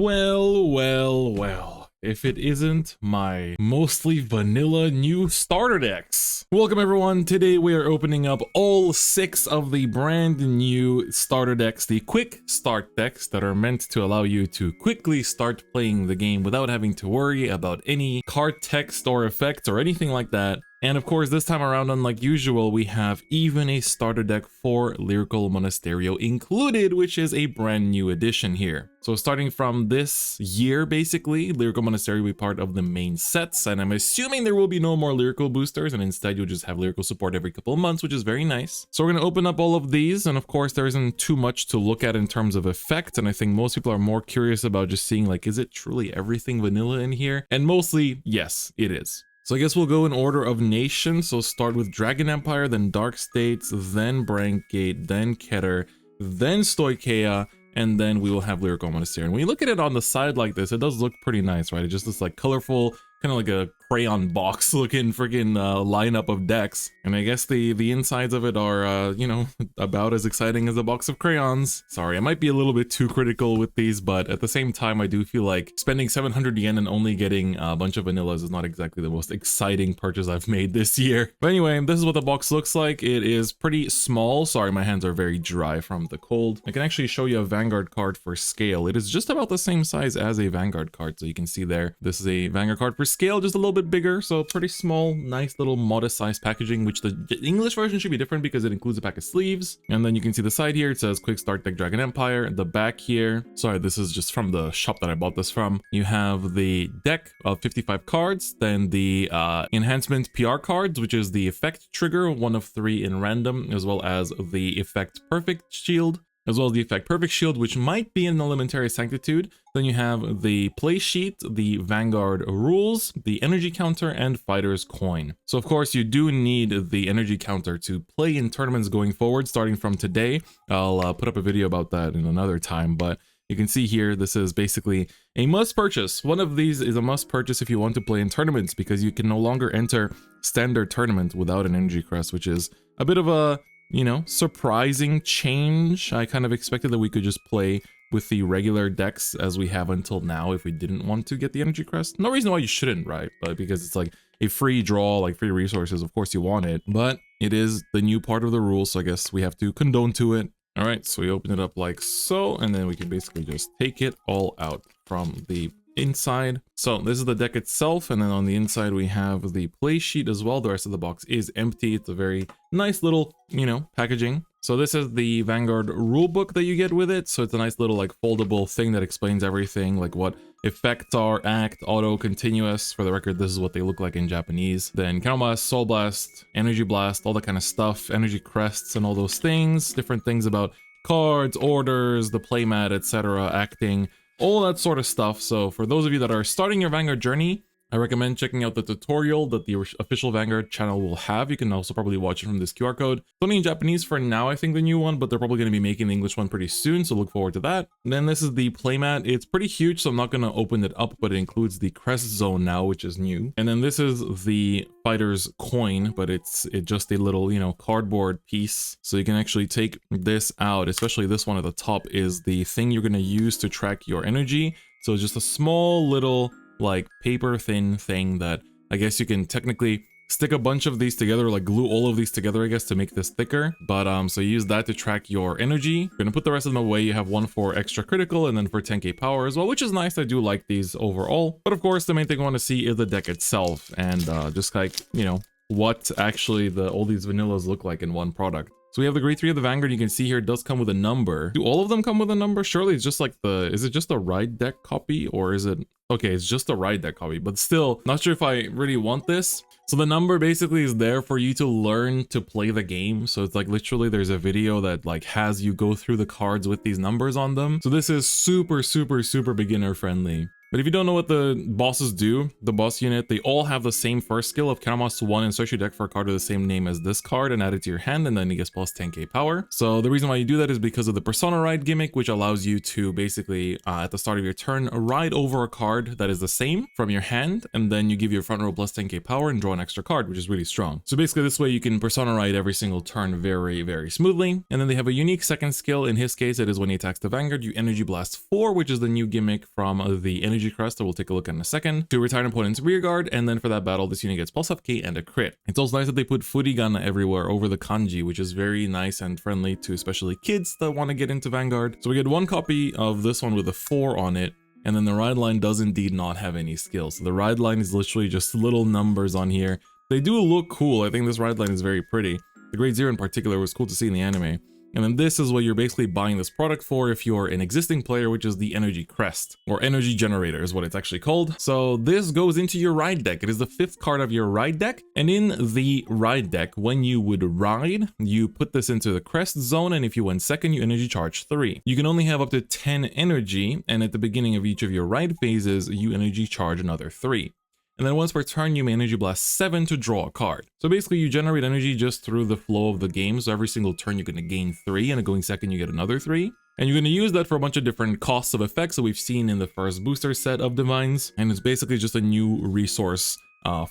Well, if it isn't my mostly vanilla new starter decks. Welcome everyone, today we are opening up all 6 of the brand new starter decks, the quick start decks that are meant to allow you to quickly start playing the game without having to worry about any card text or effects or anything like that. And of course, this time around, unlike usual, we have even a starter deck for Lyrical Monasterio included, which is a brand new addition here. So starting from this year, basically, Lyrical Monasterio will be part of the main sets, and I'm assuming there will be no more Lyrical boosters, and instead you'll just have Lyrical support every couple of months, which is very nice. So we're going to open up all of these, and of course, there isn't too much to look at in terms of effect, and I think most people are more curious about just seeing, like, is it truly everything vanilla in here? And mostly, yes, it is. So I guess we'll go in order of nation. So start with Dragon Empire, then Dark States, then Brankgate, then Keter, then Stoicheia, and then we will have Lyrical Monasterio. And when you look at it on the side like this, it does look pretty nice, right? It just looks like colorful, kind of like a crayon box looking freaking lineup of decks. And I guess the insides of it are, you know, about as exciting as a box of crayons. Sorry, I might be a little bit too critical with these, but at the same time, I do feel like spending 700 yen and only getting a bunch of vanillas is not exactly the most exciting purchase I've made this year. But anyway, this is what the box looks like. It is pretty small. Sorry, my hands are very dry from the cold. I can actually show you a Vanguard card for scale. It is just about the same size as a Vanguard card. So you can see there, this is a Vanguard card for scale, just a little bit bigger, so pretty small, nice little modest size packaging, which the English version should be different because it includes a pack of sleeves. And then you can see the side here, it says quick start deck Dragon Empire. The back here, sorry, this is just from the shop that I bought this from. You have the deck of 55 cards, then the enhancement PR cards, which is the effect trigger, 1 of 3 in random, as well as the effect perfect shield, as well as the effect perfect shield, which might be an elementary sanctitude. Then you have the play sheet, the Vanguard rules, the energy counter, and fighter's coin. So of course you do need the energy counter to play in tournaments going forward, starting from today. I'll put up a video about that in another time, but you can see here, this is basically a must purchase. One of these is a must purchase if you want to play in tournaments, because you can no longer enter standard tournament without an energy crest, which is a bit of a, you know, surprising change. I kind of expected that we could just play with the regular decks as we have until now if we didn't want to get the energy crest. No reason why you shouldn't, right? But because it's like a free draw, like free resources, of course you want it, but it is the new part of the rules, so I guess we have to condone to it. All right, so we open it up like so, and then we can basically just take it all out from the inside. So this is the deck itself, and then on the inside we have the play sheet as well. The rest of the box is empty. It's a very nice little, you know, packaging. So this is the Vanguard rulebook that you get with it. So it's a nice little like foldable thing that explains everything, like what effects are, act, auto, continuous. For the record, this is what they look like in Japanese. Then Counterblast, Soul Blast, Energy Blast, all that kind of stuff, energy crests and all those things, different things about cards, orders, the playmat, etc., acting, all that sort of stuff. So for those of you that are starting your Vanguard journey, I recommend checking out the tutorial that the official Vanguard channel will have. You can also probably watch it from this QR code. It's only in Japanese for now, I think, the new one, but they're probably going to be making the English one pretty soon, so look forward to that. And then this is the playmat. It's pretty huge, so I'm not going to open it up, but it includes the crest zone now, which is new. And then this is the fighter's coin, but it's just a little, you know, cardboard piece. So you can actually take this out, especially this one at the top is the thing you're going to use to track your energy. So it's just a small little like paper thin thing that I guess you can technically stick a bunch of these together, like glue all of these together, I guess, to make this thicker. But so you use that to track your energy. You're gonna put the rest of them away. You have one for extra critical and then for 10k power as well, which is nice. I do like these overall. But of course, the main thing I want to see is the deck itself, and just like, you know, what actually all these vanillas look like in one product. So we have the grade 3 of the Vanguard. You can see here it does come with a number. Do all of them come with a number? Surely it's just like is it just a ride deck copy, or is it, okay, it's just a ride deck copy, but still not sure if I really want this. So the number basically is there for you to learn to play the game. So it's like literally there's a video that like has you go through the cards with these numbers on them. So this is super beginner friendly. But if you don't know what the bosses do, the boss unit, they all have the same first skill of countermouse 1 and search your deck for a card with the same name as this card and add it to your hand, and then it gets plus 10k power. So the reason why you do that is because of the Persona Ride gimmick, which allows you to basically, at the start of your turn, ride over a card that is the same from your hand, and then you give your front row plus 10k power and draw an extra card, which is really strong. So basically this way you can Persona Ride every single turn very, very smoothly. And then they have a unique second skill. In his case, it is when he attacks the Vanguard, you Energy Blast 4, which is the new gimmick from the Energy Crest that we'll take a look at in a second, to retire an opponent's rear guard, and then for that battle, this unit gets plus FK and a crit. It's also nice that they put Furigan everywhere over the kanji, which is very nice and friendly to especially kids that want to get into Vanguard. So we get one copy of this one with a 4 on it, and then the ride line does indeed not have any skills. So the ride line is literally just little numbers on here. They do look cool. I think this ride line is very pretty. The Grade 0 in particular was cool to see in the anime. And then this is what you're basically buying this product for if you're an existing player, which is the Energy Crest, or Energy Generator is what it's actually called. So this goes into your ride deck. It is the 5th card of your ride deck. And in the ride deck, when you would ride, you put this into the Crest zone, and if you went second, you Energy Charge 3. You can only have up to 10 energy, and at the beginning of each of your ride phases, you Energy Charge another 3. And then once per turn, you may Energy Blast 7 to draw a card. So basically, you generate energy just through the flow of the game. So every single turn, you're going to gain 3, and going second, you get another 3. And you're going to use that for a bunch of different costs of effects that we've seen in the first booster set of DivineZ. And it's basically just a new resource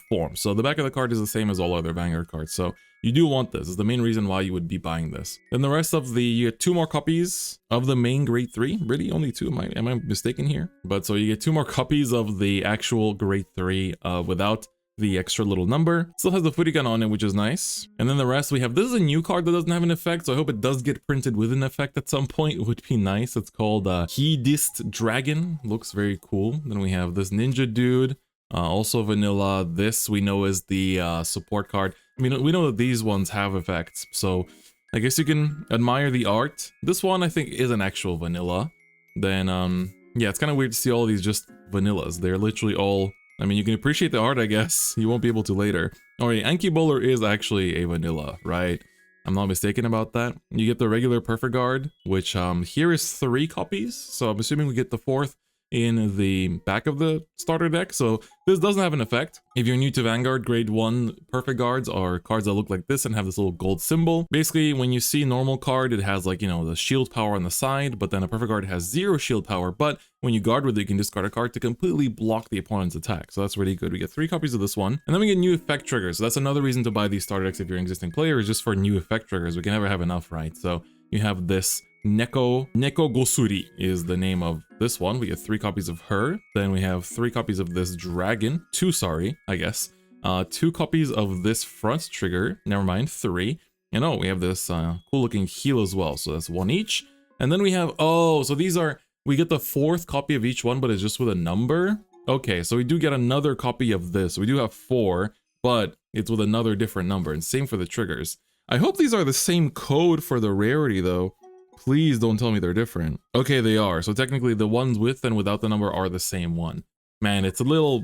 form. So the back of the card is the same as all other Vanguard cards. So you do want this. It's the main reason why you would be buying this. Then the rest of the, you get 2 more copies of the main Grade 3. Really? Only 2? Am I mistaken here? But so you get 2 more copies of the actual Grade 3 without the extra little number. Still has the Furigan on it, which is nice. And then the rest we have, this is a new card that doesn't have an effect, so I hope it does get printed with an effect at some point. It would be nice. It's called Heedist Dragon. Looks very cool. Then we have this ninja dude. Also vanilla. This we know is the support card. I mean, we know that these ones have effects, so I guess you can admire the art. This one I think is an actual vanilla. Then yeah, it's kind of weird to see all these just vanillas. They're literally all, I mean, you can appreciate the art, I guess. You won't be able to later. Alright, Anki Bowler is actually a vanilla, right? I'm not mistaken about that. You get the regular Perfect Guard, which here is 3 copies, so I'm assuming we get the 4th in the back of the starter deck. So this doesn't have an effect. If you're new to Vanguard, Grade 1 Perfect Guards are cards that look like this and have this little gold symbol. Basically, when you see normal card, it has like, you know, the shield power on the side, but then a Perfect Guard has 0 shield power. But when you guard with it, you can discard a card to completely block the opponent's attack. So that's really good. We get 3 copies of this one. And then we get new effect triggers. So that's another reason to buy these starter decks if you're an existing player, is just for new effect triggers. We can never have enough, right? So you have this Neko Gosuri is the name of this one. We get 3 copies of her. Then we have 3 copies of this dragon. 2, sorry, I guess. 2 copies of this front trigger. Never mind, 3. And oh, we have this cool looking heel as well. So that's 1 each. And then we have, oh, so these are, we get the 4th copy of each one, but it's just with a number. Okay, so we do get another copy of this. We do have 4, but it's with another different number. And same for the triggers. I hope these are the same code for the rarity though. Please don't tell me they're different. Okay, they are. So technically the ones with and without the number are the same one. Man, it's a little...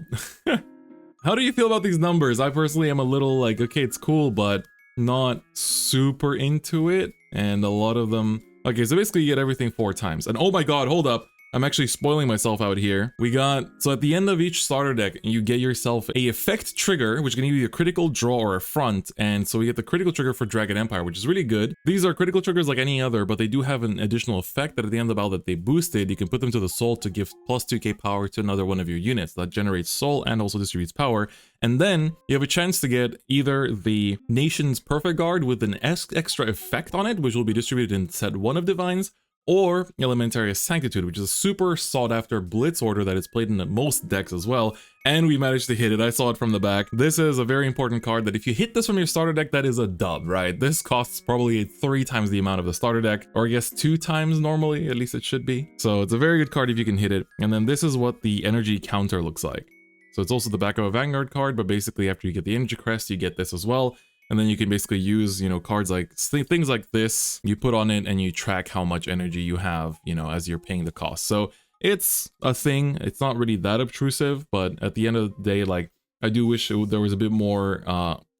How do you feel about these numbers? I personally am a little like, okay, it's cool, but not super into it. And a lot of them... Okay, so basically you get everything 4 times. And oh my god, hold up. I'm actually spoiling myself out here. We got, so at the end of each starter deck, you get yourself a effect trigger, which can either be a critical, draw, or a front. And so we get the critical trigger for Dragon Empire, which is really good. These are critical triggers like any other, but they do have an additional effect that at the end of the battle that they boosted, you can put them to the soul to give plus 2k power to another one of your units. That generates soul and also distributes power. And then you have a chance to get either the Nation's Perfect Guard with an extra effect on it, which will be distributed in set 1 of DivineZ, or Elementarius Sanctitude, which is a super sought after blitz order that is played in most decks as well. And we managed to hit it. I saw it from the back. This is a very important card that if you hit this from your starter deck, that is a dub, right? This costs probably 3 times the amount of the starter deck, or I guess 2 times normally, at least it should be. So it's a very good card if you can hit it. And then this is what the energy counter looks like. So it's also the back of a Vanguard card, but basically after you get the energy crest, you get this as well. And then you can basically use, you know, cards like things like this, you put on it and you track how much energy you have, you know, as you're paying the cost. So it's a thing. It's not really that obtrusive, but at the end of the day, like, I do wish there was a bit more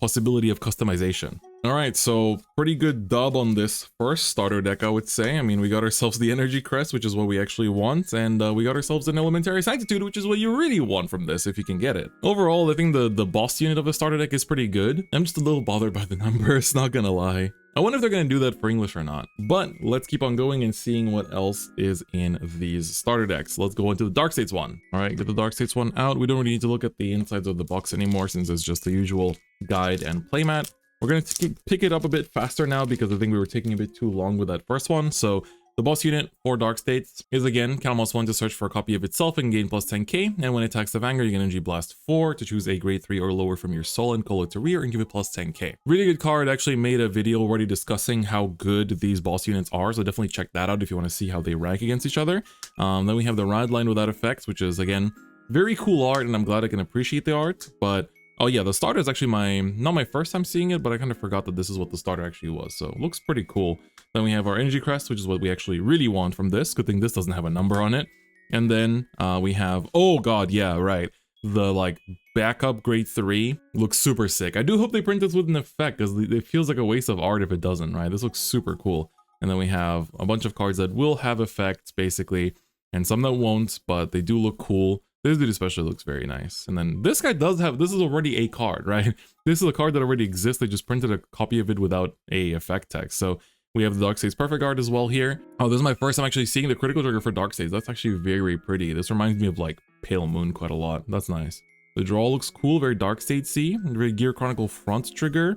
possibility of customization. All right, so pretty good dub on this first starter deck, I would say. I mean, we got ourselves the Energy Crest, which is what we actually want, and we got ourselves an Elementary Sanctitude, which is what you really want from this, if you can get it. Overall, I think the boss unit of the starter deck is pretty good. I'm just a little bothered by the numbers, not gonna lie. I wonder if they're gonna do that for English or not. But let's keep on going and seeing what else is in these starter decks. Let's go into the Dark States one. All right, get the Dark States one out. We don't really need to look at the insides of the box anymore since it's just the usual guide and playmat. We're going to pick it up a bit faster now because I think we were taking a bit too long with that first one. So the boss unit for Dark States is again, count +1 to search for a copy of itself and gain plus 10k. And when it attacks the Vanguard, you can Energy Blast 4 to choose a grade 3 or lower from your soul and call it to rear and give it plus 10k. Really good card. I actually made a video already discussing how good these boss units are. So definitely check that out if you want to see how they rank against each other. Then we have the Ride Line without effects, which is again, very cool art. And I'm glad I can appreciate the art, but oh yeah, the starter is actually not my first time seeing it, but I kind of forgot that this is what the starter actually was. So it looks pretty cool. Then we have our Energy Crest, which is what we actually really want from this. Good thing this doesn't have a number on it. And then we have, oh god, yeah, right. The like backup grade 3 looks super sick. I do hope they print this with an effect because it feels like a waste of art if it doesn't, right? This looks super cool. And then we have a bunch of cards that will have effects basically, and some that won't, but they do look cool. This dude especially looks very nice. And then this guy does have, this is already a card, right? This is a card that already exists. They just printed a copy of it without a effect text. So we have the Dark States Perfect Guard as well here. Oh, this is my first time actually seeing the critical trigger for Dark States. That's actually very pretty. This reminds me of like Pale Moon quite a lot. That's nice. The draw looks cool, very Dark States-y. Very Gear Chronicle front trigger.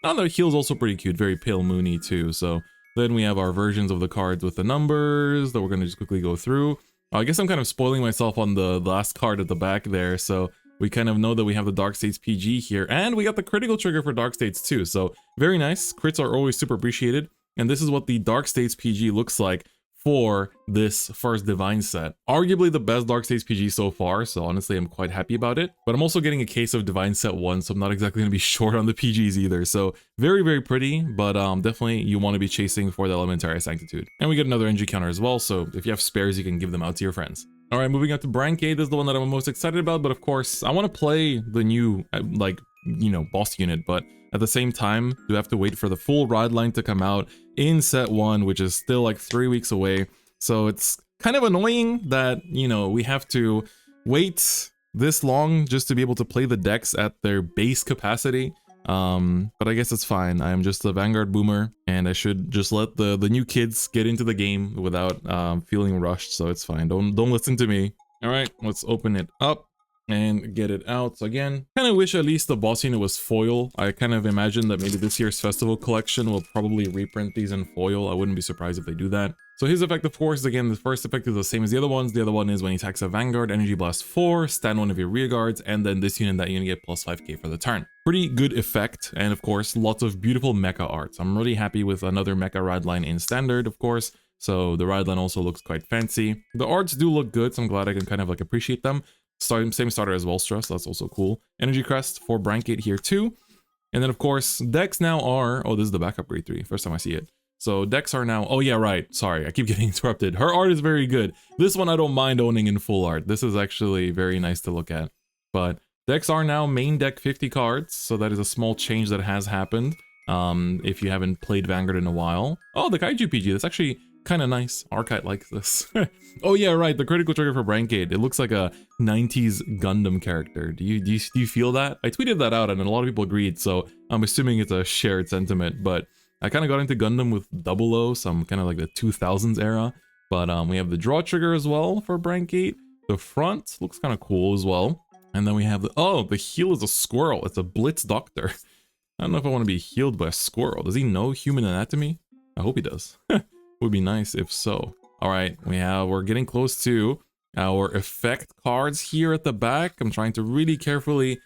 Oh, the heel's also pretty cute, very Pale Moony too. So then we have our versions of the cards with the numbers that we're going to just quickly go through. I guess I'm kind of spoiling myself on the last card at the back there, so we kind of know that we have the Dark States PG here, and we got the critical trigger for Dark States too, so very nice. Crits are always super appreciated, and this is what the Dark States PG looks like for this first Divine set. Arguably the best Dark States PG so far, so honestly I'm quite happy about it. But I'm also getting a case of Divine Set 1, so I'm not exactly going to be short on the PGs either. So very pretty, but definitely you want to be chasing for the Elementary Sanctitude. And we get another NG counter as well, so if you have spares you can give them out to your friends. Alright, moving on to Bran. This is the one that I'm most excited about, but of course I want to play the new, like, you know, boss unit, but at the same time, you have to wait for the full ride line to come out in set 1, which is still like 3 weeks away. So it's kind of annoying that, you know, we have to wait this long just to be able to play the decks at their base capacity. But I guess it's fine. I'm just a Vanguard boomer and I should just let the new kids get into the game without feeling rushed. So it's fine. Don't listen to me. All right, let's open it up and get it out. So again, kind of wish at least the boss unit was foil. I kind of imagine that maybe this year's festival collection will probably reprint these in foil. I wouldn't be surprised if they do that. So his effect, of course, again, the first effect is the same as the other ones. The other one is when he attacks a Vanguard, Energy Blast 4, stand one of your rear guards, and then this unit, that unit get plus 5k for the turn. Pretty good effect, and of course, lots of beautiful mecha art. I'm really happy with another mecha ride line in standard, of course. So the ride line also looks quite fancy. The arts do look good, so I'm glad I can kind of like appreciate them. Same starter as Volstress, that's also cool. Energy Crest for Brancate here too. And then of course, decks now are, oh, this is the backup grade 3, first time I see it. So decks are now, oh yeah, right, sorry, I keep getting interrupted. Her art is very good. This one I don't mind owning in full art. This is actually very nice to look at. But decks are now main deck 50 cards, so that is a small change that has happened. If you haven't played Vanguard in a while. Oh, the Kaiju PG, that's actually kind of nice. Archite likes this. Oh yeah, right, the critical trigger for Brancade. It looks like a 90s Gundam character. Do you feel that? I tweeted that out and a lot of people agreed, so I'm assuming it's a shared sentiment, but I kind of got into Gundam with 00, so I'm kind of like the 2000s era. But we have the draw trigger as well for Brancade. The front looks kind of cool as well. And then we have the, oh, the heel is a squirrel. It's a Blitz Doctor. I don't know if I want to be healed by a squirrel. Does he know human anatomy? I hope he does. Would be nice if so. All right, we're getting close to our effect cards here at the back. I'm trying to really carefully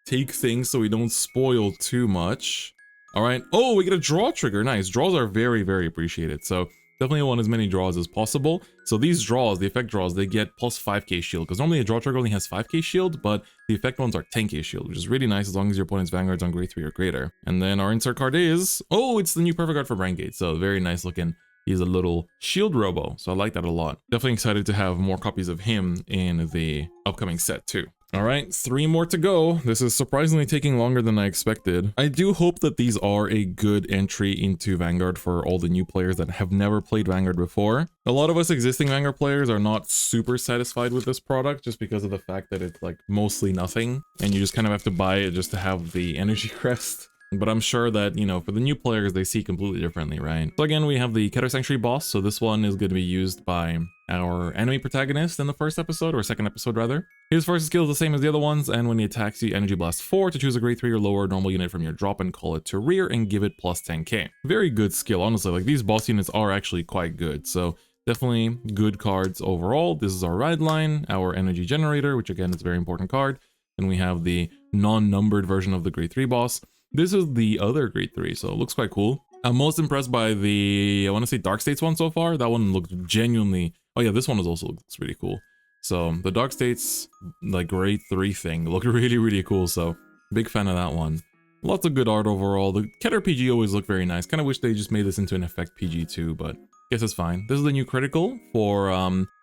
take things so we don't spoil too much. All right. Oh, we get a draw trigger. Nice. Draws are very appreciated. So definitely want as many draws as possible. So these draws, the effect draws, they get plus 5k shield, because normally a draw trigger only has 5k shield, but the effect ones are 10k shield, which is really nice as long as your opponent's Vanguard's on grade 3 or greater. And then our insert card is, oh, it's the new perfect card for Brancade. So very nice looking. He's a little shield robo, so I like that a lot. Definitely excited to have more copies of him in the upcoming set too. All right, 3 more to go. This is surprisingly taking longer than I expected. I do hope that these are a good entry into Vanguard for all the new players that have never played Vanguard before. A lot of us existing Vanguard players are not super satisfied with this product just because of the fact that it's like mostly nothing and you just kind of have to buy it just to have the energy crest. But I'm sure that, you know, for the new players, they see completely differently, right? So again, we have the Keter Sanctuary boss. So this one is going to be used by our enemy protagonist in the first episode, or second episode rather. His first skill is the same as the other ones, and when he attacks you, Energy Blast 4 to choose a grade 3 or lower normal unit from your drop and call it to rear and give it plus 10k. Very good skill, honestly. Like, these boss units are actually quite good, so definitely good cards overall. This is our ride line, our energy generator, which again is a very important card. And we have the non-numbered version of the grade 3 boss. This is the other grade 3, so it looks quite cool. I'm most impressed by the, I want to say Dark States one so far. That one looked genuinely, oh yeah, this one is also looks really cool. So the Dark States, like grade 3 thing, looked really, really cool. So big fan of that one. Lots of good art overall. The Keter PG always look very nice. Kind of wish they just made this into an effect PG too, but guess it's fine. This is the new critical for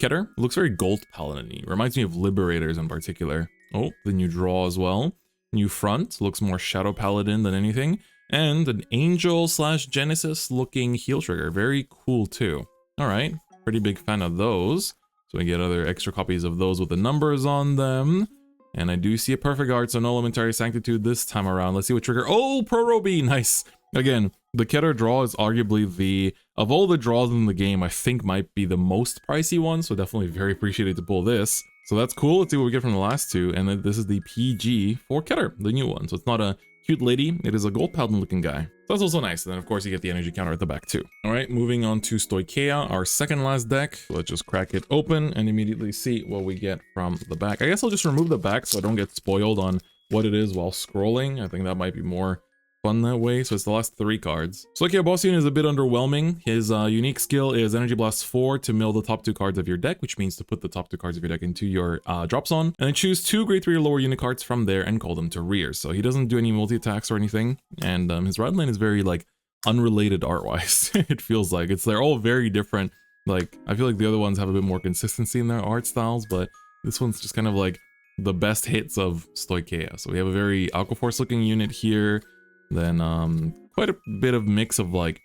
Keter. It looks very gold paladin-y. Reminds me of Liberators in particular. Oh, the new draw as well. New front, looks more Shadow Paladin than anything. And an Angel / Genesis looking heal trigger. Very cool too. Alright, pretty big fan of those. So we get other extra copies of those with the numbers on them. And I do see a Perfect Art, so no Elementary Sanctitude this time around. Let's see what trigger. Oh, Pro Roby, nice. Again, the Keter draw is arguably the, of all the draws in the game, I think might be the most pricey one. So definitely very appreciated to pull this. So that's cool. Let's see what we get from the last two. And then this is the PG for Keter, the new one. So it's not a cute lady. It is a gold paladin looking guy. So that's also nice. And then of course you get the energy counter at the back too. All right, moving on to Stoicheia, our second last deck. Let's just crack it open and immediately see what we get from the back. I guess I'll just remove the back so I don't get spoiled on what it is while scrolling. I think that might be more fun that way. So it's the last 3 cards. So like, yeah, Bossan is a bit underwhelming. His unique skill is Energy Blast 4 to mill the top 2 cards of your deck, which means to put the top 2 cards of your deck into your drop zone, and then choose 2 grade 3 or lower unit cards from there and call them to rear. So he doesn't do any multi-attacks or anything, and his ride line is very like unrelated art-wise. It feels like they're all very different. Like, I feel like the other ones have a bit more consistency in their art styles, but this one's just kind of like the best hits of Stoicheia. So we have a very Aquaforce looking unit here. Then quite a bit of mix of like,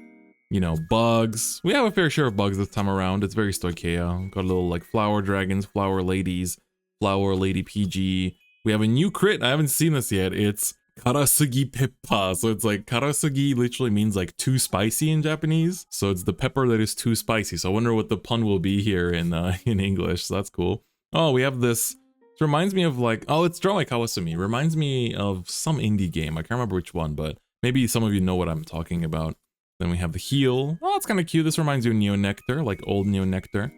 you know, bugs. We have a fair share of bugs this time around. It's very Stoicheia. Got a little like flower dragons, flower ladies, flower lady PG. We have a new crit. I haven't seen this yet. It's Karasugi Peppa. So it's like Karasugi literally means like too spicy in Japanese. So it's the pepper that is too spicy. So I wonder what the pun will be here in English. So that's cool. Oh, we have this. It reminds me of like, oh, it's drawn like Kawasumi. Reminds me of some indie game. I can't remember which one, but maybe some of you know what I'm talking about. Then we have the heal. Oh, it's kind of cute. This reminds you of Neo Nectar, like old Neo Nectar.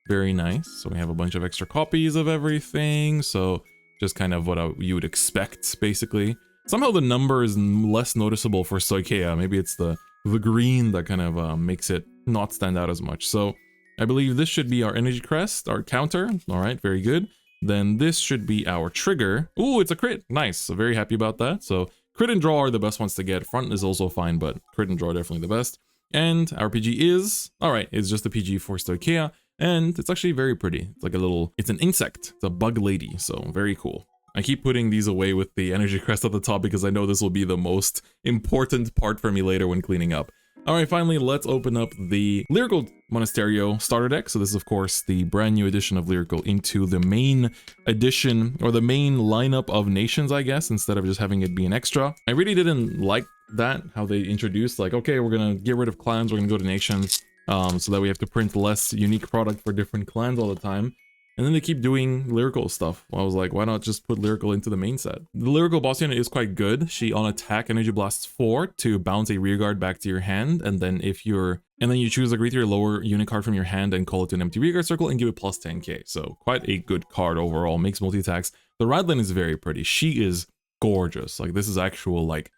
Very nice. So we have a bunch of extra copies of everything. So just kind of what you would expect, basically. Somehow the number is less noticeable for Stoicheia. Maybe it's the green that kind of makes it not stand out as much. So I believe this should be our energy crest, our counter. All right, very good. Then this should be our trigger. Ooh, it's a crit. Nice. So very happy about that. So crit and draw are the best ones to get. Front is also fine, but crit and draw are definitely the best. And our PG is, all right, it's just the PG for Stoicheia. And it's actually very pretty. It's like a little, it's an insect. It's a bug lady. So very cool. I keep putting these away with the energy crest at the top because I know this will be the most important part for me later when cleaning up. All right, finally, let's open up the Lyrical Monasterio starter deck. So this is, of course, the brand new edition of Lyrical into the main edition, or the main lineup of nations, I guess, instead of just having it be an extra. I really didn't like that, how they introduced, like, okay, we're going to get rid of clans, we're going to go to nations, so that we have to print less unique product for different clans all the time. And then they keep doing Lyrical stuff. I was like, why not just put Lyrical into the main set? The Lyrical boss unit is quite good. She on attack Energy Blasts 4 to bounce a rearguard back to your hand, and then you choose a grade 3 or lower unit card from your hand and call it to an empty rearguard circle and give it plus 10k. So quite a good card overall. Makes multi-attacks. The Radlin is very pretty. She is gorgeous. Like, this is actual like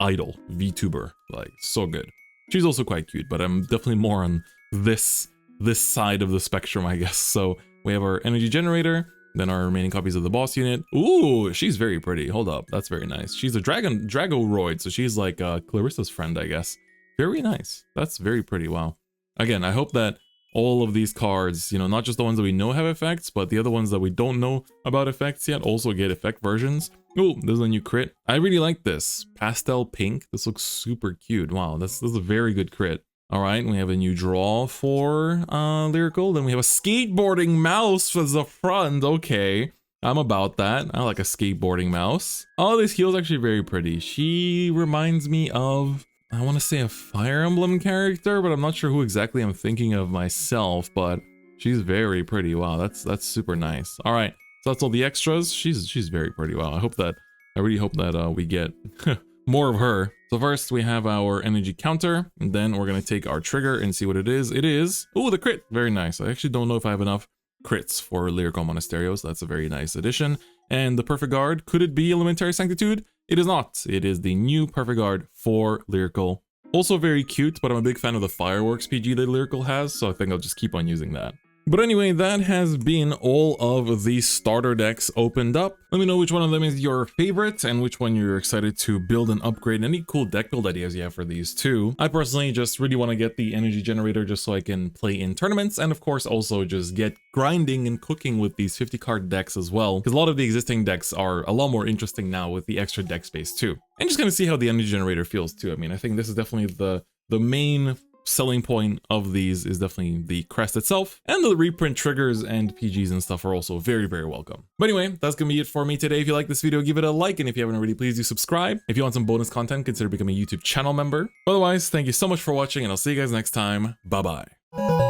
idol VTuber. Like, so good. She's also quite cute, but I'm definitely more on this side of the spectrum, I guess. So we have our energy generator, then our remaining copies of the boss unit. Ooh, she's very pretty. Hold up, that's very nice. She's a Dragoroid, so she's like Clarissa's friend, I guess. Very nice. That's very pretty. Wow. Again, I hope that all of these cards, you know, not just the ones that we know have effects, but the other ones that we don't know about effects yet also get effect versions. Oh, this is a new crit. I really like this. Pastel pink. This looks super cute. Wow, this is a very good crit. All right, we have a new draw for Lyrical. Then we have a skateboarding mouse as the front. Okay, I'm about that. I like a skateboarding mouse. Oh, this heel's actually very pretty. She reminds me of, I want to say a Fire Emblem character, but I'm not sure who exactly I'm thinking of myself, but she's very pretty. Wow, that's super nice. All right, so that's all the extras. She's very pretty. Wow, I really hope that we get more of her. So first we have our energy counter, and then we're gonna take our trigger and see what it is. It is, oh, the crit, very nice. I actually don't know if I have enough crits for Lyrical Monasterios. That's a very nice addition. And the Perfect Guard, could it be Elementary Sanctitude? It is not. It is the new Perfect Guard for Lyrical. Also very cute, but I'm a big fan of the Fireworks PG that Lyrical has, so I think I'll just keep on using that. But anyway, that has been all of the starter decks opened up. Let me know which one of them is your favorite and which one you're excited to build and upgrade. Any cool deck build ideas you have for these too. I personally just really want to get the energy generator just so I can play in tournaments, and of course also just get grinding and cooking with these 50 card decks as well, because a lot of the existing decks are a lot more interesting now with the extra deck space too. And just gonna see how the energy generator feels too. I mean, I think this is definitely the main selling point of these is definitely the crest itself, and the reprint triggers and PGs and stuff are also very, very welcome. But anyway, that's gonna be it for me today. If you like this video, give it a like, and if you haven't already, please do subscribe. If you want some bonus content, consider becoming a YouTube channel member. Otherwise, thank you so much for watching, and I'll see you guys next time. Bye bye.